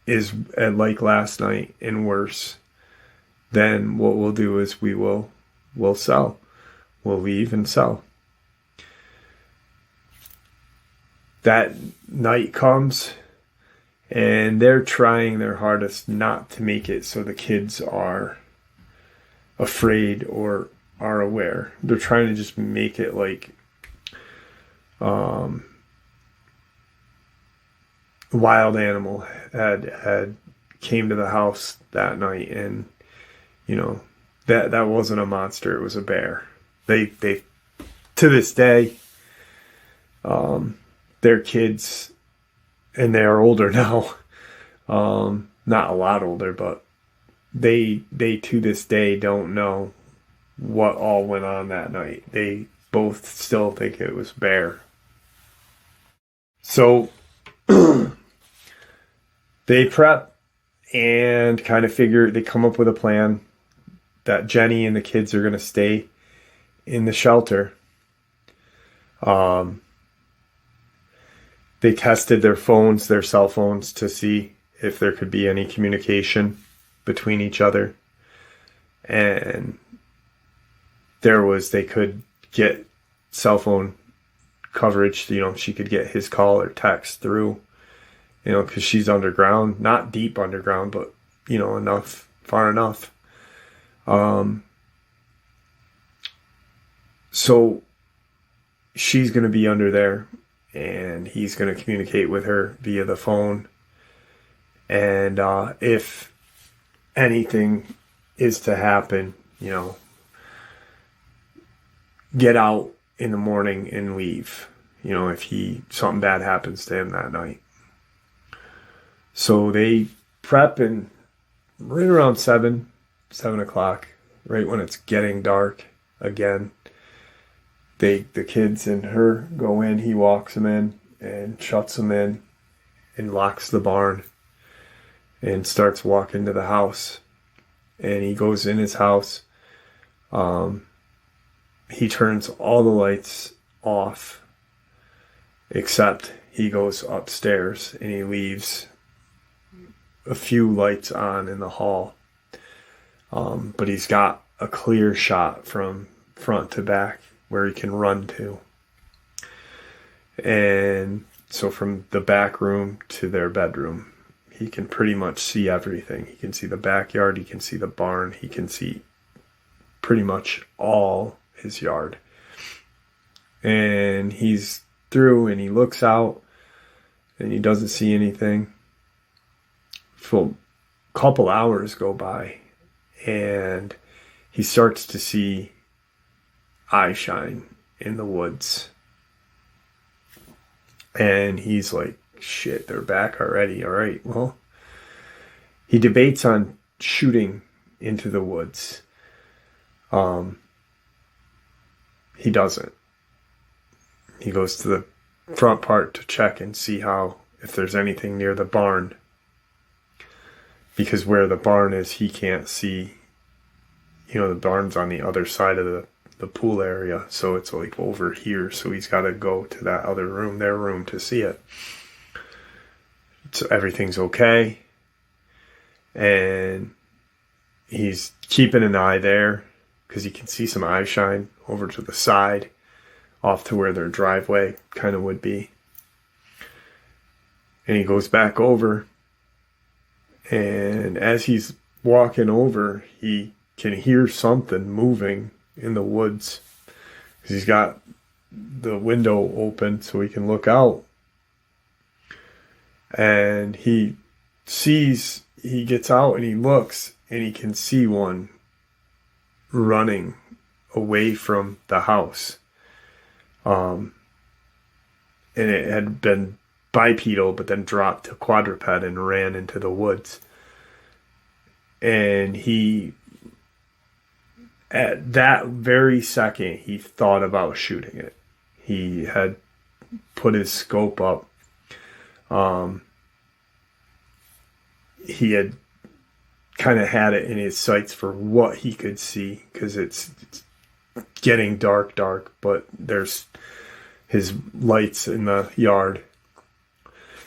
is like last night and worse, then what we'll do is we'll sell. We'll leave and sell. That night comes, and they're trying their hardest not to make it so the kids are afraid or are aware. They're trying to just make it like wild animal had came to the house that night, and that wasn't a monster, it was a bear. They to this day, their kids, and they are older now, not a lot older, but they to this day don't know what all went on that night. They both still think it was bear. So they prep and kind of figure, they come up with a plan that Jenny and the kids are going to stay in the shelter. They tested their cell phones, to see if there could be any communication between each other. And they could get cell phone coverage. She could get his call or text through, because she's underground, not deep underground, but, far enough. So she's going to be under there, and he's going to communicate with her via the phone. And if anything is to happen, get out in the morning and leave, if something bad happens to him that night. So they prep, and right around 7 o'clock, right when it's getting dark again, the kids and her go in. He walks them in and shuts them in and locks the barn and starts walking to the house. And he goes in his house. He turns all the lights off, except he goes upstairs and he leaves a few lights on in the hall. But he's got a clear shot from front to back where he can run to. And so from the back room to their bedroom, he can pretty much see everything. He can see the backyard, he can see the barn, he can see pretty much all his yard. And he's through, and he looks out, and he doesn't see anything. So a couple hours go by, and he starts to see eye shine in the woods. And he's like, shit, they're back already. All right, well, he debates on shooting into the woods. He doesn't. He goes to the front part to check and see if there's anything near the barn. Because where the barn is, he can't see. The barn's on the other side of the pool area, so it's like over here. So he's got to go to that other room, their room, to see it. So everything's okay. And he's keeping an eye there because he can see some eye shine over to the side, off to where their driveway kind of would be. And he goes back over, and as he's walking over, he can hear something moving in the woods, because he's got the window open so he can look out. And he gets out and he looks, and he can see one running away from the house. And it had been bipedal, but then dropped to quadruped and ran into the woods. And at that very second, he thought about shooting it. He had put his scope up. He had kind of had it in his sights for what he could see, because it's getting dark, but there's his lights in the yard.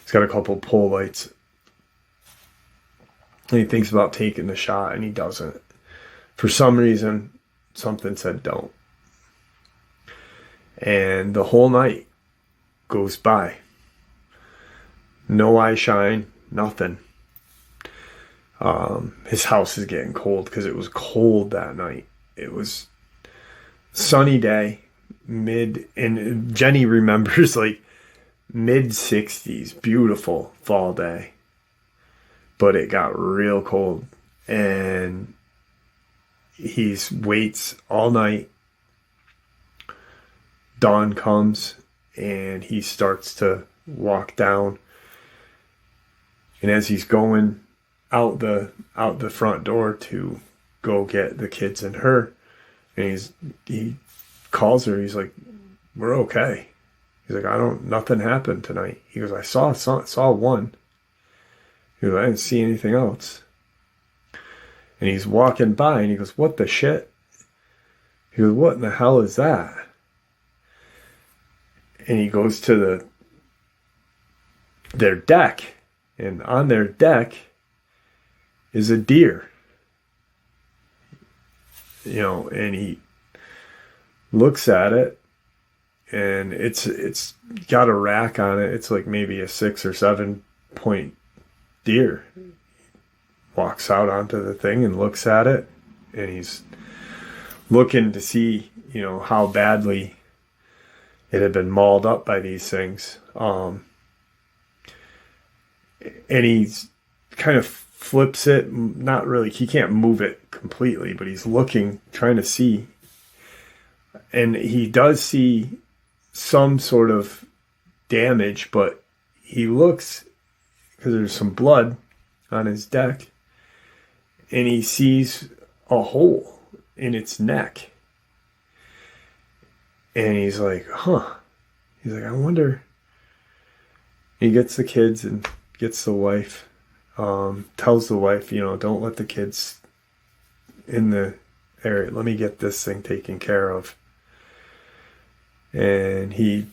He's got a couple pole lights. And he thinks about taking the shot, and he doesn't. For some reason, something said don't. And the whole night goes by. No eye shine, nothing. His house is getting cold because it was cold that night. It was sunny day, and Jenny remembers like mid-60s, beautiful fall day. But it got real cold, and he waits all night. Dawn comes, and he starts to walk down. And as he's going out the front door to go get the kids and her, and he calls her. He's like, "We're okay." He's like, nothing happened tonight. He goes, I saw one. He goes, I didn't see anything else. And he's walking by, and he goes, "What the shit?" He goes, "What in the hell is that?" And he goes to their deck, and on their deck is a deer. And he looks at it, and it's got a rack on it. It's like maybe a 6 or 7 point deer. Walks out onto the thing and looks at it, and he's looking to see, how badly it had been mauled up by these things. And he's kind of flips it, not really, he can't move it completely, but he's looking, trying to see. And he does see some sort of damage, but he looks, because there's some blood on his deck, and he sees a hole in its neck. And he's like, He's like, I wonder. He gets the kids and gets the wife. Tells the wife, don't let the kids in the area. Let me get this thing taken care of. And he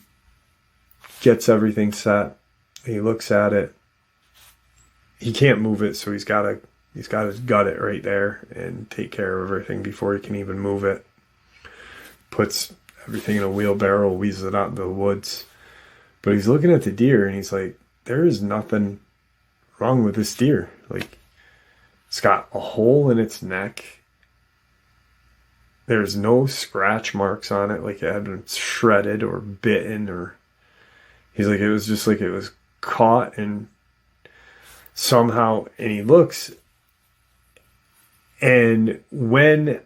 gets everything set. He looks at it. He can't move it, so he's got to gut it right there and take care of everything before he can even move it. Puts everything in a wheelbarrow, wheezes it out into the woods. But he's looking at the deer, and he's like, there is nothing wrong with this deer. Like, it's got a hole in its neck. There's no scratch marks on it, like it had been shredded or bitten, or he's like, it was just like it was caught and somehow. And he looks, and when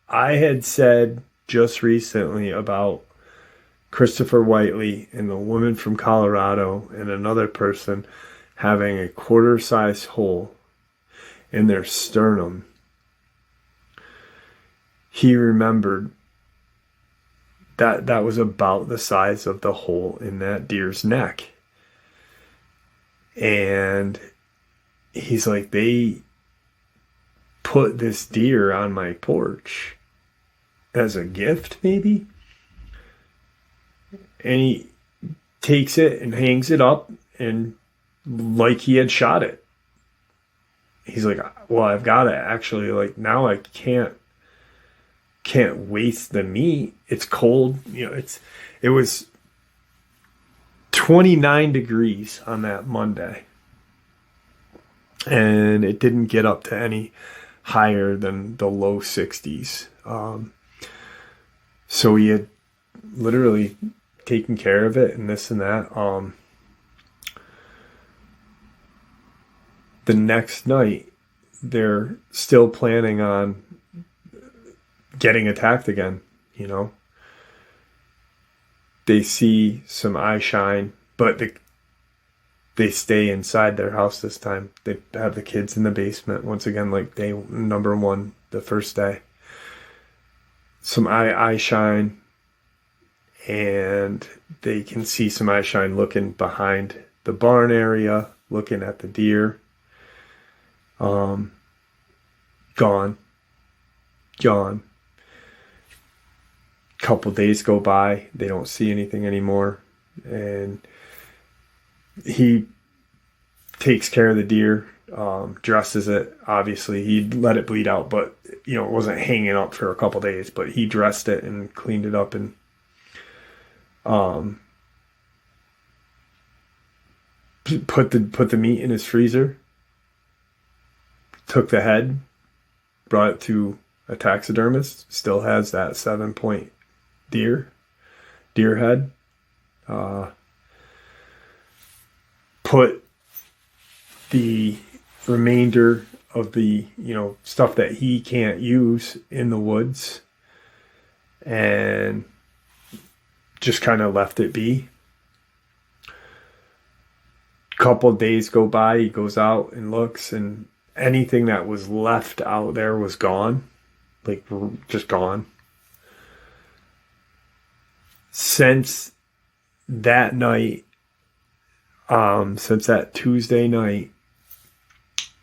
I had said just recently about Christopher Whiteley and the woman from Colorado and another person having a quarter-sized hole in their sternum, he remembered that was about the size of the hole in that deer's neck. And he's like, they put this deer on my porch as a gift, maybe? And he takes it and hangs it up, and like he had shot it. He's like, well, I've got to actually, like, now I can't waste the meat. It's cold. It was 29 degrees on that Monday. And it didn't get up to any higher than the low 60s. So he had literally taken care of it and this and that. The next night, they're still planning on getting attacked again, They see some eye shine, but they stay inside their house this time. They have the kids in the basement once again, like day number one, the first day. Some eye shine, and they can see some eye shine looking behind the barn area, looking at the deer. Gone. Couple days go by, they don't see anything anymore, and he takes care of the deer, dresses it. Obviously, he let it bleed out, but it wasn't hanging up for a couple days. But he dressed it and cleaned it up, and put the meat in his freezer. Took the head, brought it to a taxidermist. Still has that 7-point deer head. Put the remainder of the stuff that he can't use in the woods, and just kind of left it be. Couple days go by, he goes out and looks, and anything that was left out there was gone. Like, just gone. Since that night, since that Tuesday night,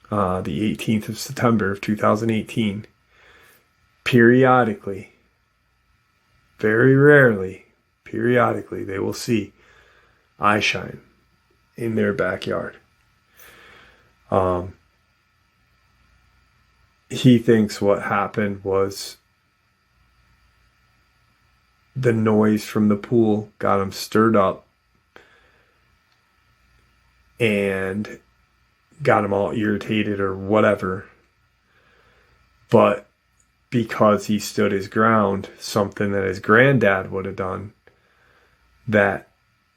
the 18th of September of 2018, periodically, very rarely, periodically, they will see eye shine in their backyard. He thinks what happened was the noise from the pool got him stirred up and got him all irritated or whatever. But because he stood his ground, something that his granddad would have done, that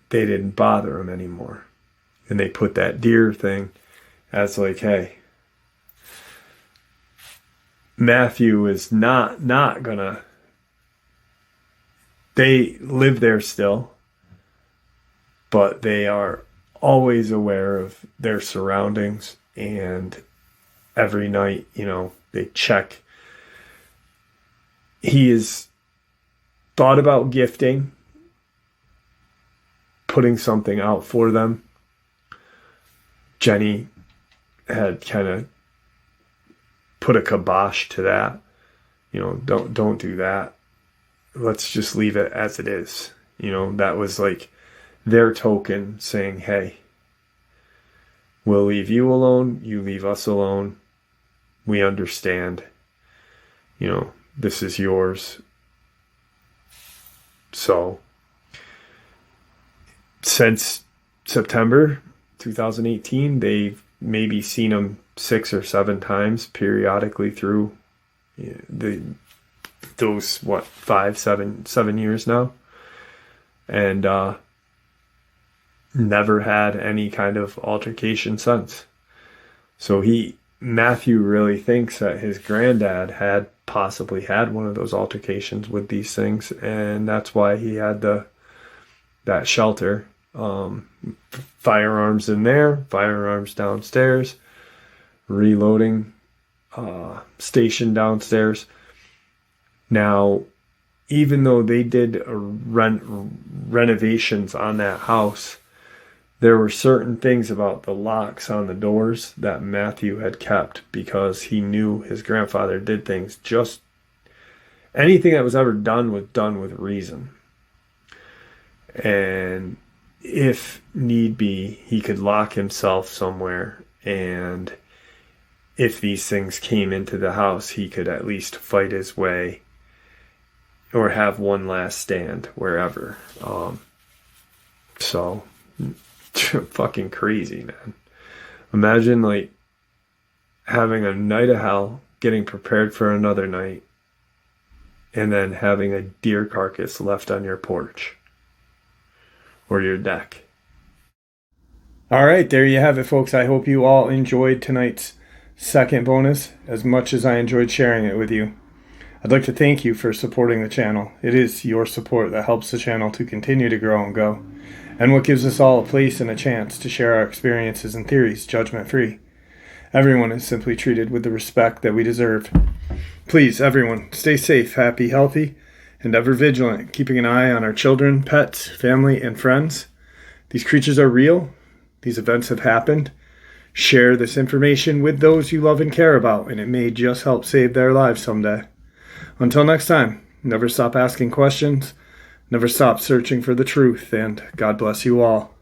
they didn't bother him anymore. And they put that deer thing as like, hey, Matthew is not gonna, they live there still, but they are always aware of their surroundings, and every night, they check. He has thought about gifting, putting something out for them. Jenny had kind of put a kibosh to that. Don't do that. Let's just leave it as it is. That was like their token saying, hey, we'll leave you alone, you leave us alone. We understand. This is yours. So, since September 2018, they've maybe seen him 6 or 7 times periodically through those 7 years now, and never had any kind of altercation since. So Matthew really thinks that his granddad had possibly had one of those altercations with these things, and that's why he had that shelter. Firearms in there, firearms downstairs, reloading station downstairs. Now, even though they did renovations on that house, there were certain things about the locks on the doors that Matthew had kept, because he knew his grandfather did things. Just anything that was ever done was done with reason. And if need be, he could lock himself somewhere, and if these things came into the house, he could at least fight his way or have one last stand wherever. So fucking crazy, man. Imagine like having a night of hell, getting prepared for another night, and then having a deer carcass left on your porch or your deck. All right, there you have it, folks. I hope you all enjoyed tonight's second bonus as much as I enjoyed sharing it with you. I'd like to thank you for supporting the channel. It is your support that helps the channel to continue to grow and go. and what gives us all a place and a chance to share our experiences and theories judgment-free. Everyone is simply treated with the respect that we deserve. Please, everyone, stay safe, happy, healthy, and ever vigilant, keeping an eye on our children, pets, family, and friends. These creatures are real. These events have happened. Share this information with those you love and care about, and it may just help save their lives someday. Until next time, never stop asking questions, never stop searching for the truth, and God bless you all.